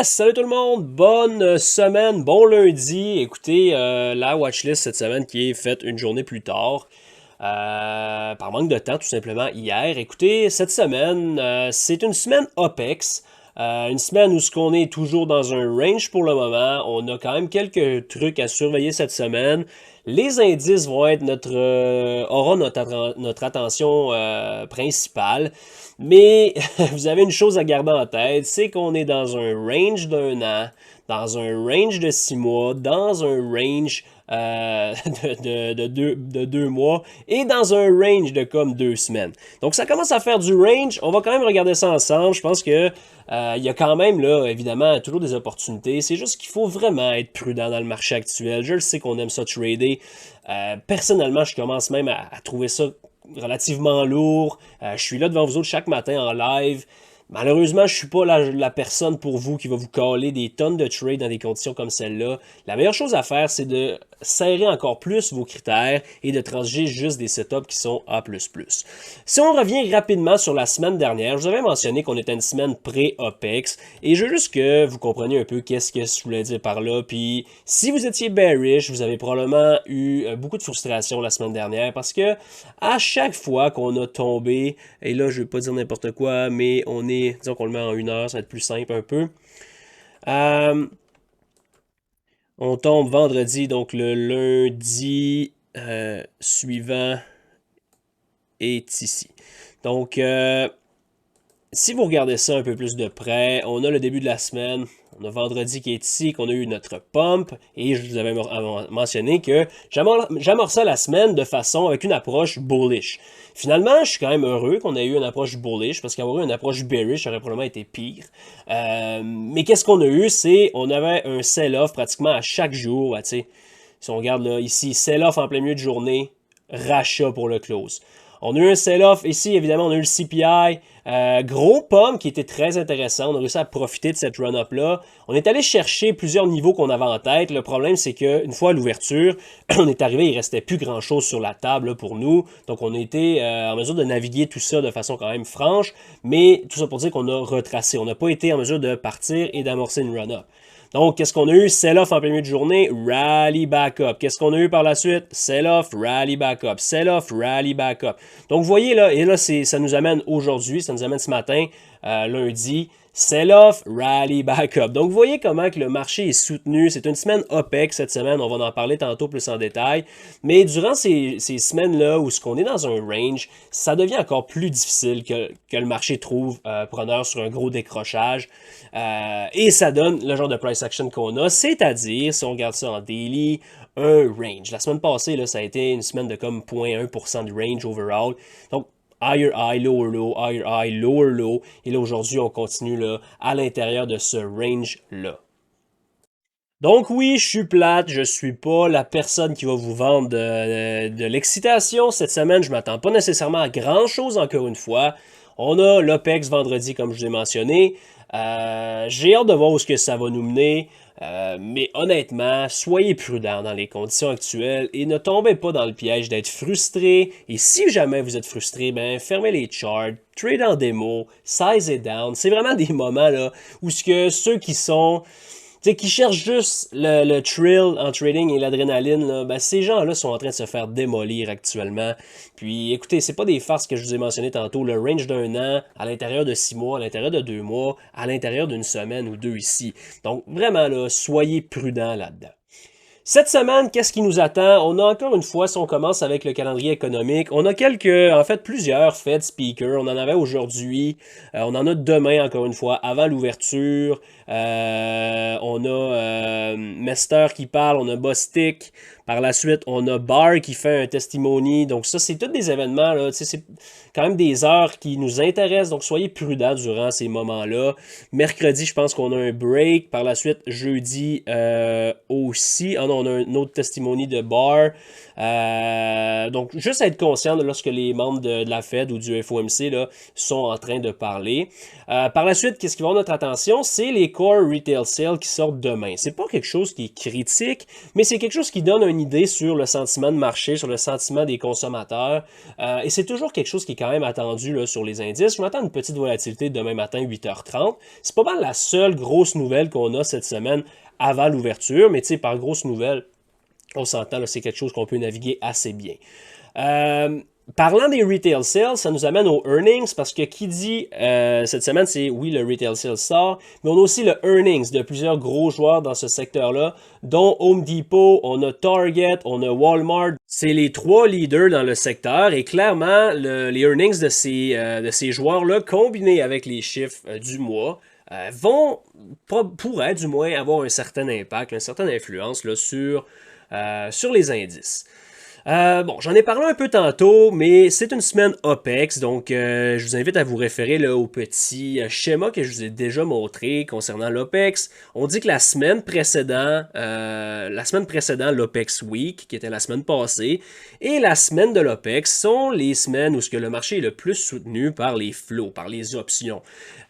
Yes! Salut tout le monde! Bonne semaine, bon lundi. Écoutez, la watchlist cette semaine qui est faite une journée plus tard. Par manque de temps, tout simplement, hier. Écoutez, cette semaine, c'est une semaine OPEX. Une semaine où ce qu'on est toujours dans un range pour le moment. On a quand même quelques trucs à surveiller cette semaine. Les indices vont être aura notre attention principale. Mais vous avez une chose à garder en tête, c'est qu'on est dans un range d'un an, dans un range de 6 mois, dans un range de 2 mois et dans un range de comme 2 semaines. Donc ça commence à faire du range. On va quand même regarder ça ensemble. Je pense que il y a quand même là, évidemment, toujours des opportunités. C'est juste qu'il faut vraiment être prudent dans le marché actuel. Je le sais qu'on aime ça trader. Personnellement, je commence même à trouver ça relativement lourd. Je suis là devant vous autres chaque matin en live. Malheureusement, je suis pas la personne pour vous qui va vous caler des tonnes de trades dans des conditions comme celle-là. La meilleure chose à faire, c'est de serrer encore plus vos critères et de transiger juste des setups qui sont A++. Si on revient rapidement sur la semaine dernière, je vous avais mentionné qu'on était une semaine pré-OPEX et je veux juste que vous compreniez un peu qu'est-ce que je voulais dire par là. Puis si vous étiez bearish, vous avez probablement eu beaucoup de frustration la semaine dernière parce que à chaque fois qu'on a tombé, et là je vais pas dire n'importe quoi, mais disons qu'on le met en 1 heure, ça va être plus simple un peu. On tombe vendredi, donc le lundi suivant est ici. Donc, si vous regardez ça un peu plus de près, on a le début de la semaine, on a vendredi qui est ici, qu'on a eu notre pump, et je vous avais mentionné que j'amorçais la semaine de façon avec une approche bullish. Finalement, je suis quand même heureux qu'on ait eu une approche bullish, parce qu'avoir eu une approche bearish aurait probablement été pire. Mais qu'est-ce qu'on a eu? On avait un sell-off pratiquement à chaque jour. Si on regarde là, ici, sell-off en plein milieu de journée, rachat pour le close. On a eu un sell-off ici, évidemment, on a eu le CPI. Gros pomme qui était très intéressant. On a réussi à profiter de cette run-up-là. On est allé chercher plusieurs niveaux qu'on avait en tête. Le problème, c'est qu'une fois à l'ouverture, on est arrivé, il restait plus grand-chose sur la table là, pour nous. Donc, on a été en mesure de naviguer tout ça de façon quand même franche. Mais tout ça pour dire qu'on a retracé. On n'a pas été en mesure de partir et d'amorcer une run-up. Donc, qu'est-ce qu'on a eu? Sell-off en plein milieu de journée, rally back-up. Qu'est-ce qu'on a eu par la suite? Sell-off, rally back-up. Sell-off, rally back-up. Donc, vous voyez là, et là, ça nous amène aujourd'hui, ça nous amène ce matin, lundi, sell-off, rally back-up. Donc, vous voyez comment que le marché est soutenu. C'est une semaine OPEX cette semaine. On va en parler tantôt plus en détail. Mais durant ces semaines-là où ce qu'on est dans un range, ça devient encore plus difficile que le marché trouve preneur sur un gros décrochage. Et ça donne le genre de price action qu'on a, c'est-à-dire, si on regarde ça en daily, un range. La semaine passée, là, ça a été une semaine de comme 0,1% de range overall. Donc, higher high, lower low, higher high, lower low. Et là, aujourd'hui, on continue là, à l'intérieur de ce range-là. Donc oui, je suis plate, je suis pas la personne qui va vous vendre de l'excitation. Cette semaine, je m'attends pas nécessairement à grand-chose encore une fois. On a l'OPEX vendredi, comme je vous ai mentionné. J'ai hâte de voir où ce que ça va nous mener. Mais honnêtement, soyez prudents dans les conditions actuelles et ne tombez pas dans le piège d'être frustré. Et si jamais vous êtes frustré, ben fermez les charts, trade en démo, size it down. C'est vraiment des moments là où ce que ceux qui sont qui cherchent juste le thrill en trading et l'adrénaline, là, ben ces gens-là sont en train de se faire démolir actuellement. Puis écoutez, c'est pas des farces que je vous ai mentionné tantôt, le range d'un an, à l'intérieur de 6 mois, à l'intérieur de 2 mois, à l'intérieur d'une semaine ou deux ici. Donc vraiment là, soyez prudents là-dedans. Cette semaine, qu'est-ce qui nous attend? On a encore une fois, si on commence avec le calendrier économique, on a en fait plusieurs Fed speakers. On en avait aujourd'hui, on en a demain encore une fois, avant l'ouverture. On a Mester qui parle, on a Bostic. Par la suite, on a Barr qui fait un testimony. Donc ça, c'est tous des événements, là. C'est quand même des heures qui nous intéressent. Donc soyez prudents durant ces moments-là. Mercredi, je pense qu'on a un break. Par la suite, jeudi aussi. Ah non, on a un autre testimony de Barr. Donc, juste être conscient de lorsque les membres de la Fed ou du FOMC là, sont en train de parler. Par la suite, qu'est-ce qui va avoir notre attention? C'est les Core Retail Sales qui sortent demain. C'est pas quelque chose qui est critique, mais c'est quelque chose qui donne une idée sur le sentiment de marché, sur le sentiment des consommateurs. Et c'est toujours quelque chose qui est quand même attendu là, sur les indices. Je m'attends à une petite volatilité demain matin, 8h30. C'est pas mal la seule grosse nouvelle qu'on a cette semaine avant l'ouverture, mais tu sais, par grosse nouvelle, on s'entend, c'est quelque chose qu'on peut naviguer assez bien. Parlant des retail sales, ça nous amène aux earnings parce que qui dit cette semaine, c'est oui, le retail sales sort, mais on a aussi le earnings de plusieurs gros joueurs dans ce secteur-là, dont Home Depot, on a Target, on a Walmart. C'est les 3 leaders dans le secteur et clairement, les earnings de ces joueurs-là, combinés avec les chiffres du mois, pourraient du moins avoir un certain impact, une certaine influence là, sur les indices. Bon, j'en ai parlé un peu tantôt, mais c'est une semaine OPEX, donc je vous invite à vous référer là, au petit schéma que je vous ai déjà montré concernant l'OPEX. On dit que la semaine précédente, l'OPEX Week, qui était la semaine passée, et la semaine de l'OPEX sont les semaines où ce que le marché est le plus soutenu par les flots, par les options.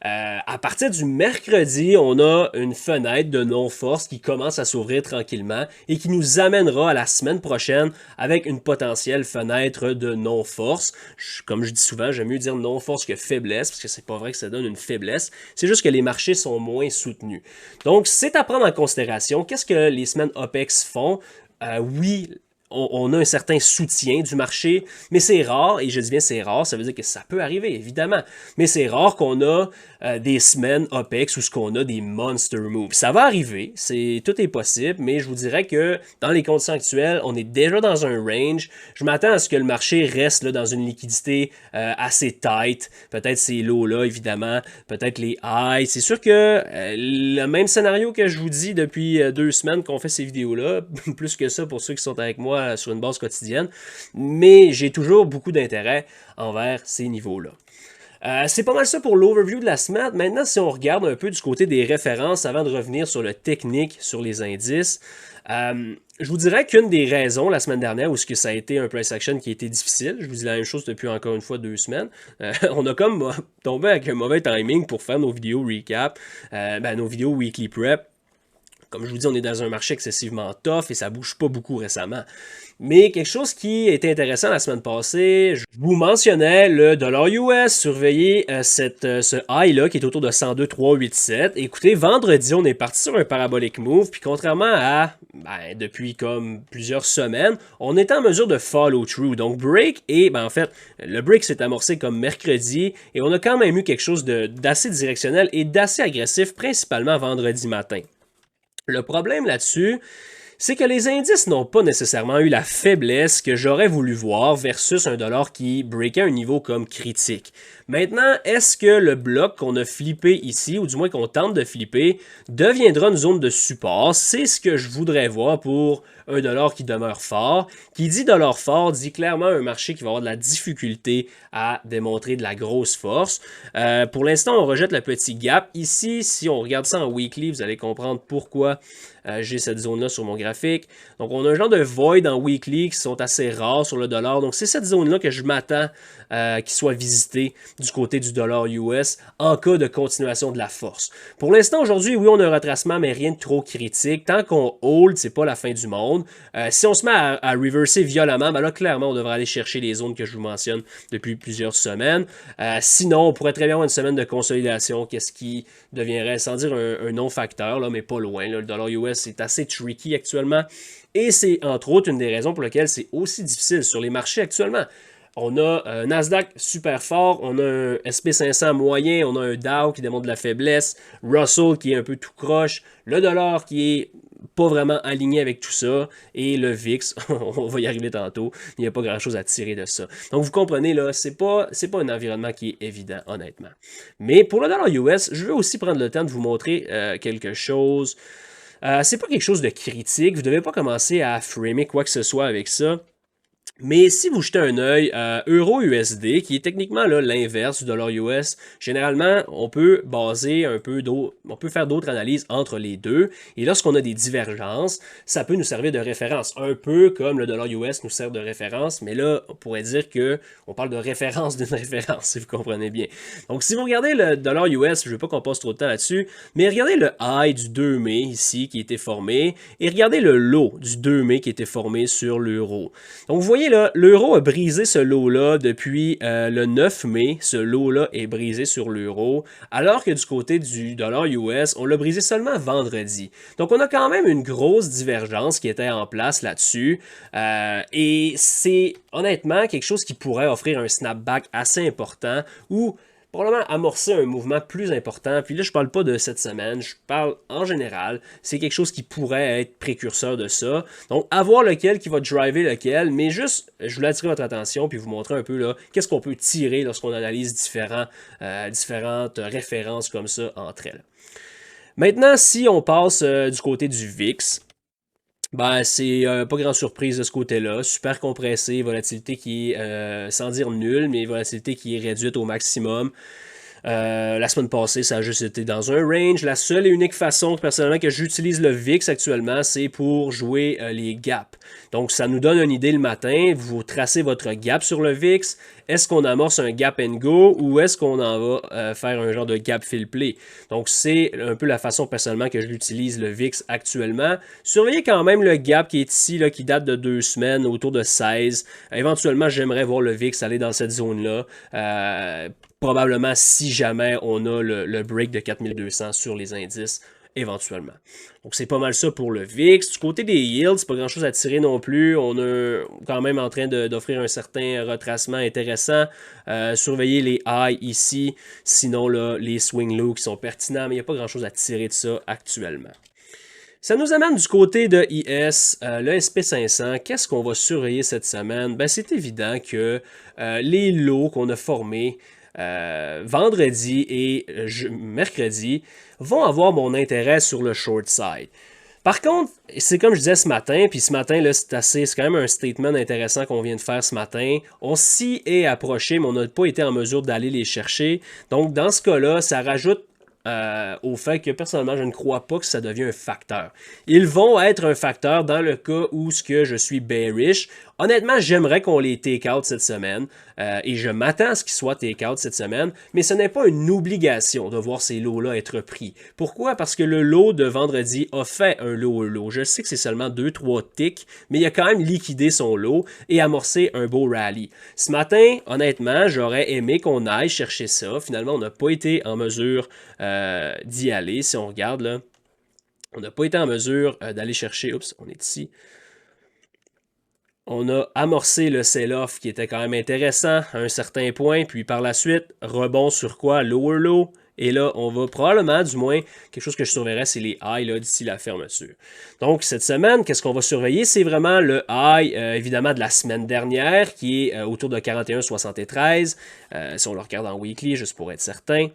À partir du mercredi, on a une fenêtre de non-force qui commence à s'ouvrir tranquillement et qui nous amènera à la semaine prochaine avec une potentielle fenêtre de non-force. Comme je dis souvent, j'aime mieux dire non-force que faiblesse, parce que c'est pas vrai que ça donne une faiblesse. C'est juste que les marchés sont moins soutenus. Donc, c'est à prendre en considération. Qu'est-ce que les semaines OPEX font? Oui, on a un certain soutien du marché, mais c'est rare, et je dis bien c'est rare, ça veut dire que ça peut arriver, évidemment, mais c'est rare qu'on a des semaines OPEX où ce qu'on a des monster moves. Ça va arriver, tout est possible, mais je vous dirais que dans les conditions actuelles, on est déjà dans un range. Je m'attends à ce que le marché reste là, dans une liquidité assez tight, peut-être ces lows-là, évidemment, peut-être les highs. C'est sûr que le même scénario que je vous dis depuis 2 semaines qu'on fait ces vidéos-là, plus que ça pour ceux qui sont avec moi sur une base quotidienne, mais j'ai toujours beaucoup d'intérêt envers ces niveaux-là. C'est pas mal ça pour l'overview de la semaine. Maintenant, si on regarde un peu du côté des références avant de revenir sur le technique, sur les indices, je vous dirais qu'une des raisons la semaine dernière où ça a été un price action qui a été difficile, je vous dis la même chose depuis encore une fois 2 semaines, on a comme tombé avec un mauvais timing pour faire nos vidéos recap, nos vidéos weekly prep. Comme je vous dis, on est dans un marché excessivement tough et ça bouge pas beaucoup récemment. Mais quelque chose qui était intéressant la semaine passée, je vous mentionnais le dollar US, surveillez ce high-là qui est autour de 102,387. Écoutez, vendredi, on est parti sur un parabolic move, puis contrairement à, depuis comme plusieurs semaines, on était en mesure de follow through. Donc break, et en fait, le break s'est amorcé comme mercredi, et on a quand même eu quelque chose d'assez directionnel et d'assez agressif, principalement vendredi matin. Le problème là-dessus, c'est que les indices n'ont pas nécessairement eu la faiblesse que j'aurais voulu voir versus un dollar qui breakait un niveau comme critique. Maintenant, est-ce que le bloc qu'on a flippé ici, ou du moins qu'on tente de flipper, deviendra une zone de support? C'est ce que je voudrais voir pour un dollar qui demeure fort. Qui dit dollar fort dit clairement un marché qui va avoir de la difficulté à démontrer de la grosse force. Pour l'instant, on rejette le petit gap. Ici, si on regarde ça en weekly, vous allez comprendre pourquoi j'ai cette zone-là sur mon graphique. Donc, on a un genre de void en weekly qui sont assez rares sur le dollar. Donc, c'est cette zone-là que je m'attends qu'il soit visité du côté du dollar US en cas de continuation de la force. Pour l'instant, aujourd'hui, oui, on a un retracement, mais rien de trop critique. Tant qu'on hold, c'est pas la fin du monde. Si on se met à reverser violemment, là, clairement, on devrait aller chercher les zones que je vous mentionne depuis plusieurs semaines. Sinon, on pourrait très bien avoir une semaine de consolidation, qu'est-ce qui deviendrait, sans dire un non-facteur, là, mais pas loin. Là, le dollar US est assez tricky actuellement. Et c'est entre autres une des raisons pour lesquelles c'est aussi difficile sur les marchés actuellement. On a un Nasdaq super fort, on a un SP500 moyen, on a un Dow qui démontre de la faiblesse, Russell qui est un peu tout croche, le dollar qui est pas vraiment aligné avec tout ça, et le VIX, on va y arriver tantôt, il n'y a pas grand chose à tirer de ça. Donc vous comprenez là, c'est pas un environnement qui est évident honnêtement. Mais pour le dollar US, je veux aussi prendre le temps de vous montrer quelque chose. C'est pas quelque chose de critique, vous ne devez pas commencer à framer quoi que ce soit avec ça. Mais si vous jetez un œil à Euro-USD, qui est techniquement l'inverse du dollar US, généralement, on peut baser un peu d'autres, on peut faire d'autres analyses entre les deux. Et lorsqu'on a des divergences, ça peut nous servir de référence. Un peu comme le dollar US nous sert de référence, mais là, on pourrait dire que on parle de référence d'une référence, si vous comprenez bien. Donc, si vous regardez le dollar US, je ne veux pas qu'on passe trop de temps là-dessus, mais regardez le high du 2 mai ici qui a été formé, et regardez le low du 2 mai qui a été formé sur l'euro. Donc, vous voyez là, l'euro a brisé ce lot-là depuis le 9 mai. Ce lot-là est brisé sur l'euro, alors que du côté du dollar US, on l'a brisé seulement vendredi. Donc, on a quand même une grosse divergence qui était en place là-dessus. Et c'est honnêtement quelque chose qui pourrait offrir un snapback assez important ou probablement amorcer un mouvement plus important. Puis là, je parle pas de cette semaine, je parle en général. C'est quelque chose qui pourrait être précurseur de ça. Donc, à voir lequel qui va driver lequel, mais juste, je voulais attirer votre attention puis vous montrer un peu là, qu'est-ce qu'on peut tirer lorsqu'on analyse différentes références comme ça entre elles. Maintenant, si on passe du côté du VIX, ben, c'est pas grande surprise de ce côté-là. Super compressé, volatilité qui est, sans dire nulle, mais volatilité qui est réduite au maximum. La semaine passée, ça a juste été dans un range. La seule et unique façon, personnellement, que j'utilise le VIX actuellement, c'est pour jouer les gaps. Donc, ça nous donne une idée le matin. Vous tracez votre gap sur le VIX. Est-ce qu'on amorce un gap and go ou est-ce qu'on en va faire un genre de gap fill play? Donc, c'est un peu la façon personnellement que je l'utilise le VIX actuellement. Surveillez quand même le gap qui est ici, là, qui date de 2 semaines, autour de 16. Éventuellement, j'aimerais voir le VIX aller dans cette zone-là. Probablement si jamais on a le break de 4200 sur les indices, éventuellement. Donc c'est pas mal ça pour le VIX. Du côté des yields, c'est pas grand chose à tirer non plus. On est quand même en train d'offrir un certain retracement intéressant. Surveillez les highs ici. Sinon, là, les swing lows qui sont pertinents, mais il n'y a pas grand chose à tirer de ça actuellement. Ça nous amène du côté de IS, le SP500. Qu'est-ce qu'on va surveiller cette semaine? Ben, c'est évident que les lows qu'on a formés vendredi et mercredi vont avoir mon intérêt sur le short side. Par contre, c'est comme je disais ce matin, puis ce matin, là, c'est quand même un statement intéressant qu'on vient de faire ce matin. On s'y est approché, mais on n'a pas été en mesure d'aller les chercher. Donc, dans ce cas-là, ça rajoute au fait que personnellement, je ne crois pas que ça devient un facteur. Ils vont être un facteur dans le cas où ce que je suis bearish. Honnêtement, j'aimerais qu'on les take out cette semaine et je m'attends à ce qu'ils soient take out cette semaine, mais ce n'est pas une obligation de voir ces lots-là être pris. Pourquoi? Parce que le lot de vendredi a fait un lot. Je sais que c'est seulement 2-3 ticks, mais il a quand même liquidé son lot et amorcé un beau rallye. Ce matin, honnêtement, j'aurais aimé qu'on aille chercher ça. Finalement, on n'a pas été en mesure d'y aller. Si on regarde là, on n'a pas été en mesure d'aller chercher. Oups, on est ici. On a amorcé le sell-off qui était quand même intéressant à un certain point, puis par la suite, rebond sur quoi? Lower low. Et là, on va probablement, du moins, quelque chose que je surveillerais, c'est les highs d'ici la fermeture. Donc, cette semaine, qu'est-ce qu'on va surveiller? C'est vraiment le high, évidemment, de la semaine dernière, qui est autour de 41,73. Si on le regarde en weekly, juste pour être certain.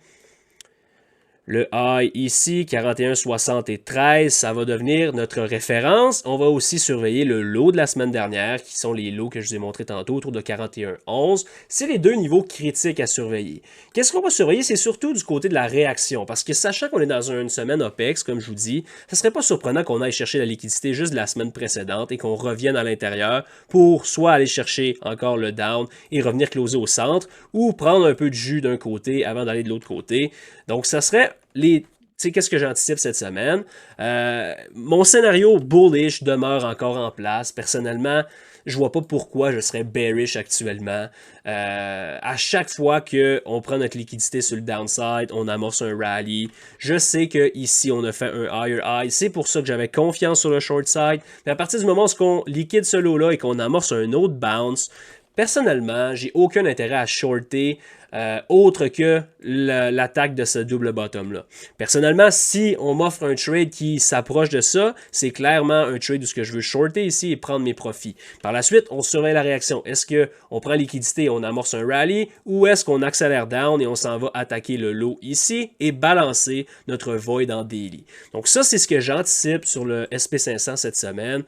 Le high ici, 41,73, ça va devenir notre référence. On va aussi surveiller le low de la semaine dernière, qui sont les lows que je vous ai montrés tantôt, autour de 41,11. C'est les deux niveaux critiques à surveiller. Qu'est-ce qu'on va surveiller? C'est surtout du côté de la réaction, parce que sachant qu'on est dans une semaine OPEX, comme je vous dis, ce ne serait pas surprenant qu'on aille chercher la liquidité juste de la semaine précédente et qu'on revienne à l'intérieur pour soit aller chercher encore le down et revenir closer au centre, ou prendre un peu de jus d'un côté avant d'aller de l'autre côté. Donc, ça serait qu'est-ce que j'anticipe cette semaine? Mon scénario bullish demeure encore en place. Personnellement, je vois pas pourquoi je serais bearish actuellement. À chaque fois qu'on prend notre liquidité sur le downside, on amorce un rally. Je sais qu'ici, on a fait un higher high. C'est pour ça que j'avais confiance sur le short side. Mais à partir du moment où on liquide ce lot-là et qu'on amorce un autre bounce, personnellement, j'ai aucun intérêt à shorter autre que l'attaque de ce double bottom-là. Personnellement, si on m'offre un trade qui s'approche de ça, c'est clairement un trade où ce que je veux shorter ici et prendre mes profits. Par la suite, on surveille la réaction. Est-ce qu'on prend liquidité et on amorce un rally ou est-ce qu'on accélère down et on s'en va attaquer le low ici et balancer notre void en daily? Donc ça, c'est ce que j'anticipe sur le SP500 cette semaine.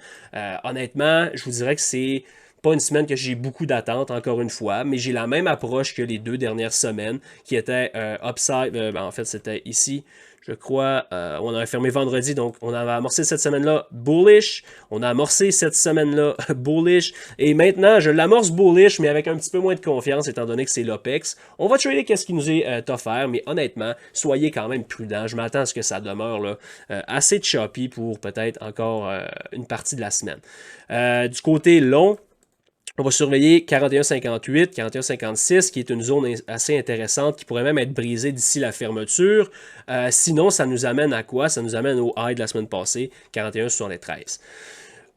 Honnêtement, je vous dirais que c'est pas une semaine que j'ai beaucoup d'attentes, encore une fois, mais j'ai la même approche que les 2 dernières semaines, qui étaient upside, en fait c'était ici, je crois, on a fermé vendredi, donc on avait amorcé cette semaine-là bullish, on a amorcé cette semaine-là bullish, et maintenant je l'amorce bullish, mais avec un petit peu moins de confiance, étant donné que c'est l'OPEX. On va trader qu'est-ce qui nous est offert, mais honnêtement, soyez quand même prudents. Je m'attends à ce que ça demeure là, assez choppy pour peut-être encore une partie de la semaine. Du côté long, on va surveiller 41,58, 41,56, qui est une zone assez intéressante, qui pourrait même être brisée d'ici la fermeture. Sinon, ça nous amène à quoi? Ça nous amène au high de la semaine passée, 41,73.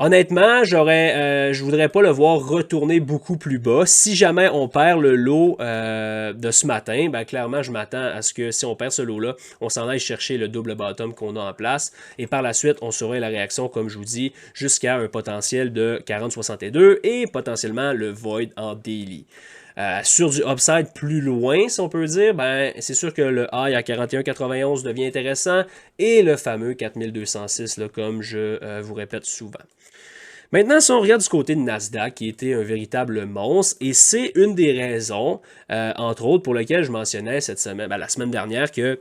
Honnêtement, je voudrais pas le voir retourner beaucoup plus bas. Si jamais on perd le lot de ce matin, ben clairement, je m'attends à ce que si on perd ce lot-là, on s'en aille chercher le double bottom qu'on a en place. Et par la suite, on surveille la réaction, comme je vous dis, jusqu'à un potentiel de 40,62 et potentiellement le void en daily. Sur du upside plus loin, si on peut dire, ben, c'est sûr que le high à 41,91 devient intéressant et le fameux 4206, là, comme je vous répète souvent. Maintenant, si on regarde du côté de Nasdaq, qui était un véritable monstre, et c'est une des raisons, entre autres, pour lesquelles je mentionnais cette semaine, la semaine dernière, que,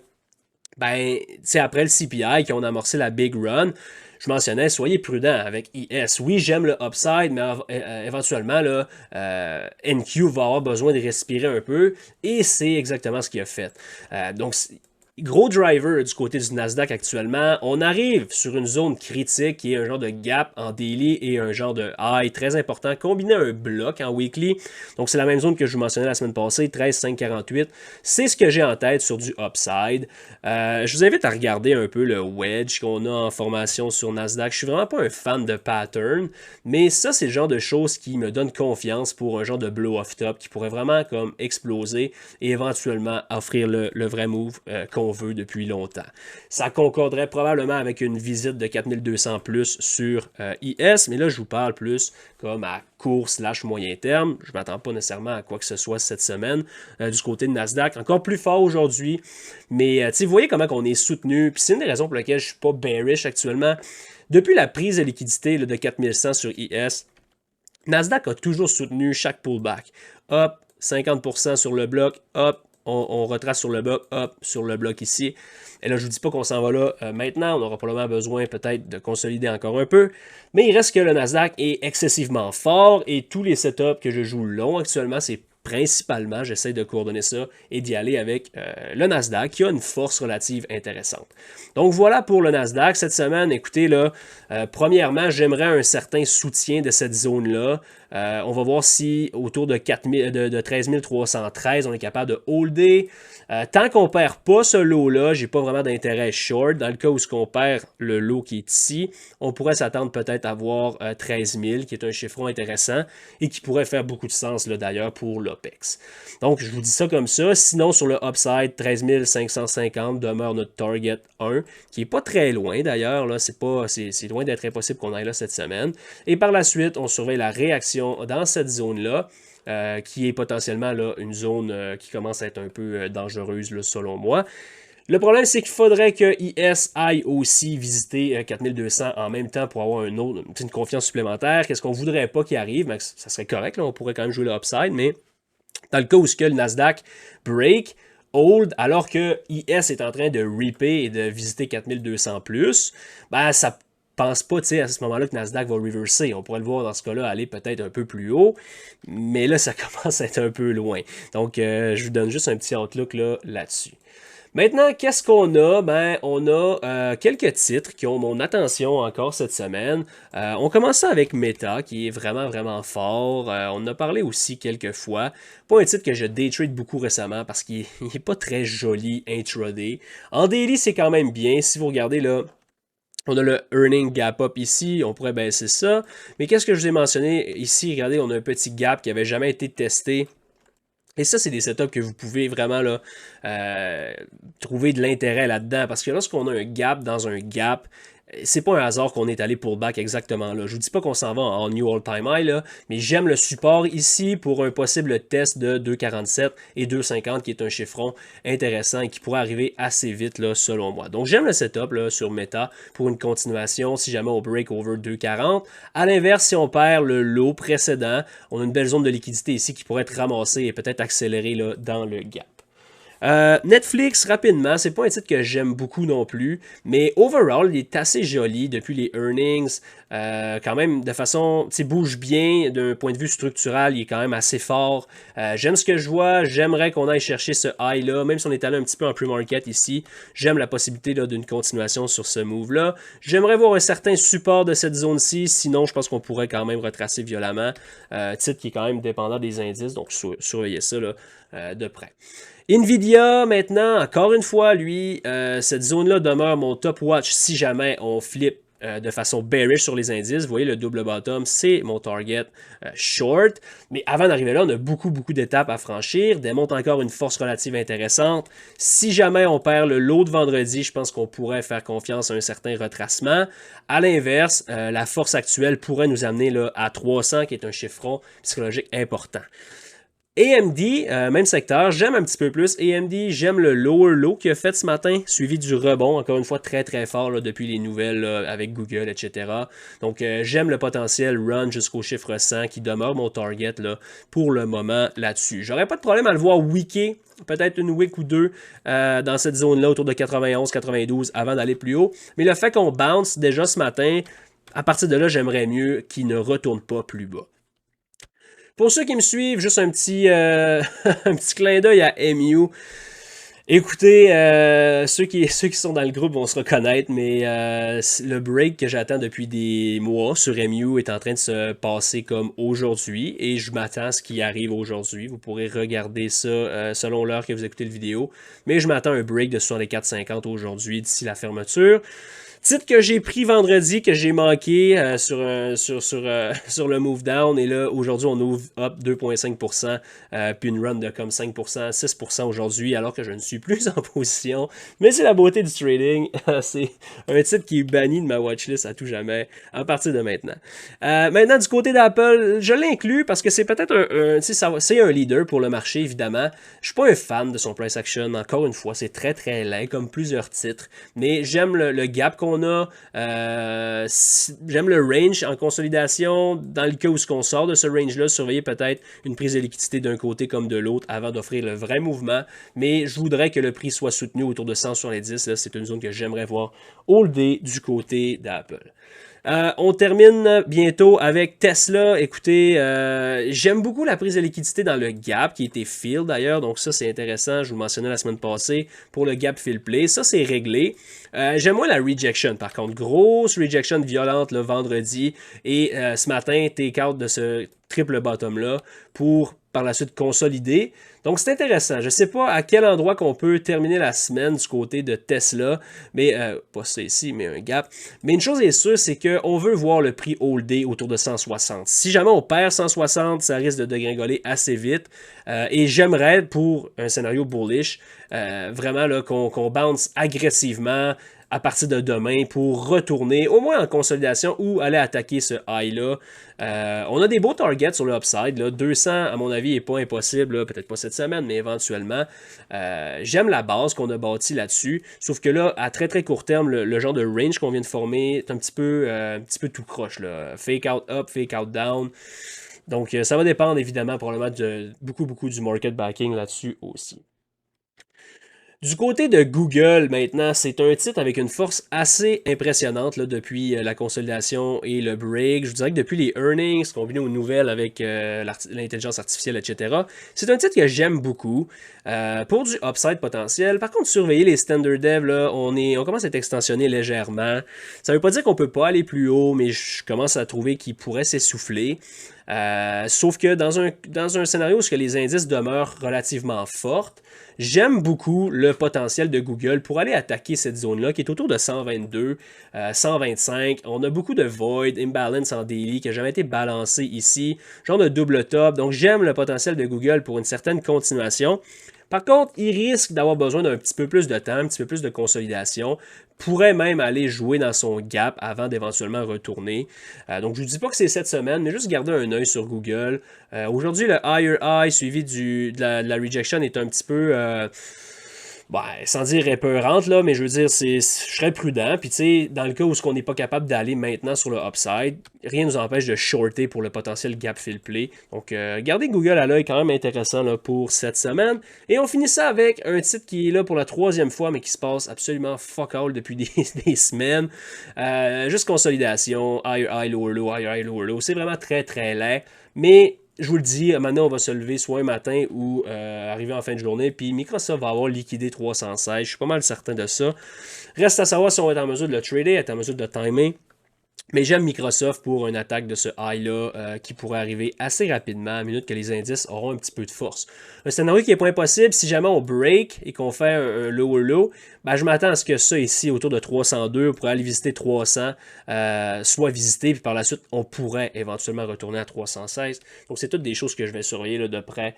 après le CPI, qu'on a amorcé la big run, je mentionnais, soyez prudents avec IS. Oui, j'aime le upside, mais éventuellement, là, NQ va avoir besoin de respirer un peu, et c'est exactement ce qu'il a fait. Donc, gros driver du côté du Nasdaq actuellement. On arrive sur une zone critique qui est un genre de gap en daily et un genre de high très important combiné à un bloc en weekly. Donc c'est la même zone que je vous mentionnais la semaine passée, 13,548. C'est ce que j'ai en tête sur du upside. Je vous invite à regarder un peu le wedge qu'on a en formation sur Nasdaq. Je suis vraiment pas un fan de pattern, mais ça c'est le genre de choses qui me donne confiance pour un genre de blow-off top qui pourrait vraiment comme exploser et éventuellement offrir le vrai move qu'on veut depuis longtemps. Ça concorderait probablement avec une visite de 4200 plus sur IS, mais là je vous parle plus comme à court / moyen terme. Je ne m'attends pas nécessairement à quoi que ce soit cette semaine du côté de Nasdaq. Encore plus fort aujourd'hui, mais vous voyez comment on est soutenu, puis c'est une des raisons pour lesquelles je ne suis pas bearish actuellement. Depuis la prise de liquidité là, de 4100 sur IS, Nasdaq a toujours soutenu chaque pullback. Hop, 50% sur le bloc, hop, on retrace sur le bloc, hop, sur le bloc ici. Et là, je ne vous dis pas qu'on s'en va là maintenant. On aura probablement besoin peut-être de consolider encore un peu. Mais il reste que le Nasdaq est excessivement fort et tous les setups que je joue long actuellement, c'est principalement, j'essaie de coordonner ça et d'y aller avec le Nasdaq qui a une force relative intéressante. Donc voilà pour le Nasdaq. Cette semaine, écoutez, là, premièrement, j'aimerais un certain soutien de cette zone-là. On va voir si autour de, 13 313, on est capable de holder. Tant qu'on ne perd pas ce lot-là, j'ai pas vraiment d'intérêt short. Dans le cas où on perd le lot qui est ici, on pourrait s'attendre peut-être à voir 13 000, qui est un chiffron intéressant et qui pourrait faire beaucoup de sens d'ailleurs pour l'OPEX. Donc, je vous dis ça comme ça. Sinon, sur le upside, 13 550 demeure notre target 1, qui n'est pas très loin d'ailleurs. C'est loin d'être impossible qu'on aille là cette semaine. Et par la suite, on surveille la réaction dans cette zone-là. Qui est potentiellement là, une zone qui commence à être un peu dangereuse là, selon moi. Le problème, c'est qu'il faudrait que IS aille aussi visiter 4200 en même temps pour avoir une confiance supplémentaire. Qu'est-ce qu'on ne voudrait pas qu'il arrive? Ben, ça serait correct, là, on pourrait quand même jouer le upside, mais dans le cas où le Nasdaq break, hold, alors que IS est en train de repair et de visiter 4200 plus, ben ça pense pas, à ce moment-là que Nasdaq va reverser. On pourrait le voir dans ce cas-là aller peut-être un peu plus haut, mais là, ça commence à être un peu loin. Donc, je vous donne juste un petit outlook là-dessus. Maintenant, qu'est-ce qu'on a? Ben, on a quelques titres qui ont mon attention encore cette semaine. On commence ça avec Meta, qui est vraiment, vraiment fort. On en a parlé aussi quelques fois. Pas un titre que je daytrade beaucoup récemment parce qu'il n'est pas très joli intraday. En daily, c'est quand même bien. Si vous regardez là, on a le earning gap up ici, on pourrait baisser ça. Mais qu'est-ce que je vous ai mentionné ici? Regardez, on a un petit gap qui n'avait jamais été testé. Et ça, c'est des setups que vous pouvez vraiment là, trouver de l'intérêt là-dedans. Parce que lorsqu'on a un gap dans un gap, c'est pas un hasard qu'on est allé pullback exactement là. Je vous dis pas qu'on s'en va en new all-time high, là, mais j'aime le support ici pour un possible test de 2,47 et 2,50 qui est un chiffron intéressant et qui pourrait arriver assez vite là, selon moi. Donc j'aime le setup là, sur Meta pour une continuation si jamais on break over 2,40. À l'inverse, si on perd le low précédent, on a une belle zone de liquidité ici qui pourrait être ramassée et peut-être accélérée là, dans le gap. Netflix, rapidement, c'est pas un titre que j'aime beaucoup non plus, mais overall, il est assez joli depuis les earnings. Quand même, de façon, tu sais, bouge bien d'un point de vue structural, il est quand même assez fort. J'aime ce que je vois, j'aimerais qu'on aille chercher ce high-là, même si on est allé un petit peu en pre-market ici. J'aime la possibilité d'une continuation sur ce move-là. J'aimerais voir un certain support de cette zone-ci, sinon je pense qu'on pourrait quand même retracer violemment. Titre qui est quand même dépendant des indices, donc surveillez ça là, de près. Nvidia, maintenant, encore une fois, lui, cette zone-là demeure mon top watch si jamais on flippe de façon bearish sur les indices. Vous voyez, le double bottom, c'est mon target short. Mais avant d'arriver là, on a beaucoup d'étapes à franchir. Démontre encore une force relative intéressante. Si jamais on perd le lot de vendredi, je pense qu'on pourrait faire confiance à un certain retracement. À l'inverse, la force actuelle pourrait nous amener là, à 300, qui est un chiffron psychologique important. AMD, même secteur, j'aime un petit peu plus. AMD, j'aime le lower low qu'il a fait ce matin, suivi du rebond, encore une fois très fort là, depuis les nouvelles là, avec Google, etc. Donc j'aime le potentiel run jusqu'au chiffre 100 qui demeure mon target là, pour le moment là-dessus. J'aurais pas de problème à le voir weeker, peut-être une week ou deux dans cette zone-là autour de 91-92 avant d'aller plus haut. Mais le fait qu'on bounce déjà ce matin, à partir de là, j'aimerais mieux qu'il ne retourne pas plus bas. Pour ceux qui me suivent, juste un petit, un petit clin d'œil à MU. Écoutez, ceux qui sont dans le groupe vont se reconnaître, mais le break que j'attends depuis des mois sur MU est en train de se passer comme aujourd'hui et je m'attends à ce qui arrive aujourd'hui. Vous pourrez regarder ça selon l'heure que vous écoutez la vidéo, mais je m'attends à un break de 64,50 aujourd'hui d'ici la fermeture. Titre que j'ai pris vendredi, que j'ai manqué sur le move down. Et là, aujourd'hui, on ouvre up 2,5%, puis une run de comme 5%, 6% aujourd'hui, alors que je ne suis plus en position. Mais c'est la beauté du trading. C'est un titre qui est banni de ma watchlist à tout jamais, à partir de maintenant. Maintenant, du côté d'Apple, je l'inclus parce que c'est peut-être c'est un leader pour le marché, évidemment. Je suis pas un fan de son price action, encore une fois, c'est très laid, comme plusieurs titres. Mais j'aime le gap qu'on a. J'aime le range en consolidation. Dans le cas où on sort de ce range-là, surveillez peut-être une prise de liquidité d'un côté comme de l'autre avant d'offrir le vrai mouvement. Mais je voudrais que le prix soit soutenu autour de 170. C'est une zone que j'aimerais voir holder du côté d'Apple. On termine bientôt avec Tesla. Écoutez, j'aime beaucoup la prise de liquidité dans le gap qui a été fill d'ailleurs. Donc ça, c'est intéressant. Je vous le mentionnais la semaine passée pour le gap fill play. Ça, c'est réglé. J'aime moins la rejection. Par contre, grosse rejection violente le vendredi. Et ce matin, take out de ce triple bottom-là pour par la suite consolider. Donc c'est intéressant. Je ne sais pas à quel endroit qu'on peut terminer la semaine du côté de Tesla, mais pas ça ici, mais un gap. Mais une chose est sûre, c'est qu'on veut voir le prix holder autour de 160. Si jamais on perd 160, ça risque de dégringoler assez vite. Et j'aimerais, pour un scénario bullish, vraiment qu'on bounce agressivement à partir de demain pour retourner au moins en consolidation ou aller attaquer ce high-là. On a des beaux targets sur le upside. Là. 200, à mon avis, n'est pas impossible. Peut-être pas cette semaine, mais éventuellement. J'aime la base qu'on a bâtie là-dessus. Sauf que là, à très court terme, le genre de range qu'on vient de former est un petit peu tout croche. Là. Fake out up, fake out down. Donc, ça va dépendre évidemment probablement de beaucoup du market backing là-dessus aussi. Du côté de Google, maintenant, c'est un titre avec une force assez impressionnante là, depuis la consolidation et le break. Je vous dirais que depuis les earnings, combiné aux nouvelles avec l'intelligence artificielle, etc., c'est un titre que j'aime beaucoup pour du upside potentiel. Par contre, surveiller les standard dev, là, on commence à être extensionné légèrement. Ça ne veut pas dire qu'on ne peut pas aller plus haut, mais je commence à trouver qu'il pourrait s'essouffler. Sauf que dans un scénario où les indices demeurent relativement fortes, j'aime beaucoup le potentiel de Google pour aller attaquer cette zone-là qui est autour de 122, 125. On a beaucoup de void, imbalance en daily qui n'a jamais été balancé ici, genre de double top. Donc j'aime le potentiel de Google pour une certaine continuation. Par contre, il risque d'avoir besoin d'un petit peu plus de temps, un petit peu plus de consolidation, pourrait même aller jouer dans son gap avant d'éventuellement retourner. Donc, je ne vous dis pas que c'est cette semaine, mais juste garder un œil sur Google. Aujourd'hui, le higher high suivi de la rejection est un petit peu... sans dire épeurante, là, mais je veux dire, je serais prudent. Puis, tu sais, dans le cas où on n'est pas capable d'aller maintenant sur le upside, rien ne nous empêche de shorter pour le potentiel gap fill play. Donc, gardez Google à l'œil, quand même intéressant là, pour cette semaine. Et on finit ça avec un titre qui est là pour la 3e fois, mais qui se passe absolument fuck all depuis des semaines. Juste consolidation, higher high, lower low, higher high, lower low. C'est vraiment très, très laid. Mais je vous le dis, maintenant, on va se lever soit un matin ou arriver en fin de journée, puis Microsoft va avoir liquidé 316. Je suis pas mal certain de ça. Reste à savoir si on va être en mesure de le trader, être en mesure de le timer. Mais j'aime Microsoft pour une attaque de ce high-là qui pourrait arriver assez rapidement à minute que les indices auront un petit peu de force. Un scénario qui n'est pas impossible, si jamais on break et qu'on fait un lower low, ben je m'attends à ce que ça ici, autour de 302, on pourrait aller visiter 300, soit visiter, puis par la suite, on pourrait éventuellement retourner à 316. Donc c'est toutes des choses que je vais surveiller là, de près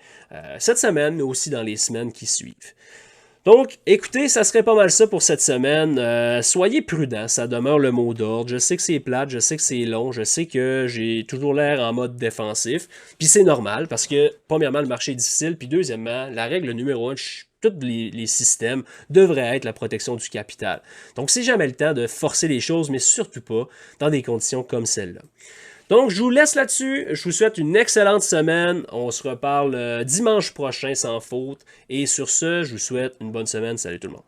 cette semaine, mais aussi dans les semaines qui suivent. Donc, écoutez, ça serait pas mal ça pour cette semaine. Soyez prudents, ça demeure le mot d'ordre. Je sais que c'est plate, je sais que c'est long, je sais que j'ai toujours l'air en mode défensif. Puis c'est normal parce que, premièrement, le marché est difficile. Puis deuxièmement, la règle numéro 1 de tous les systèmes devrait être la protection du capital. Donc, c'est jamais le temps de forcer les choses, mais surtout pas dans des conditions comme celle-là. Donc, je vous laisse là-dessus. Je vous souhaite une excellente semaine. On se reparle dimanche prochain sans faute. Et sur ce, je vous souhaite une bonne semaine. Salut tout le monde.